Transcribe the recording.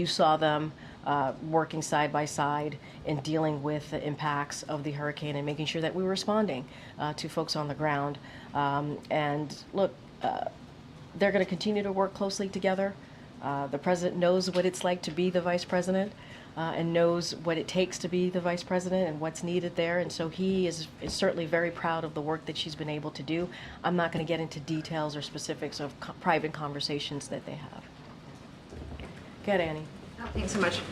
You saw them working side by side in dealing with the impacts of the hurricane and making sure that we were responding to folks on the ground. And look, they're going to continue to work closely together. The president knows what it's like to be the vice president and knows what it takes to be the vice president and what's needed there. And so he is certainly very proud of the work that she's been able to do. I'm not going to get into details or specifics of private conversations that they have. Go ahead, Annie. Oh, thanks so much.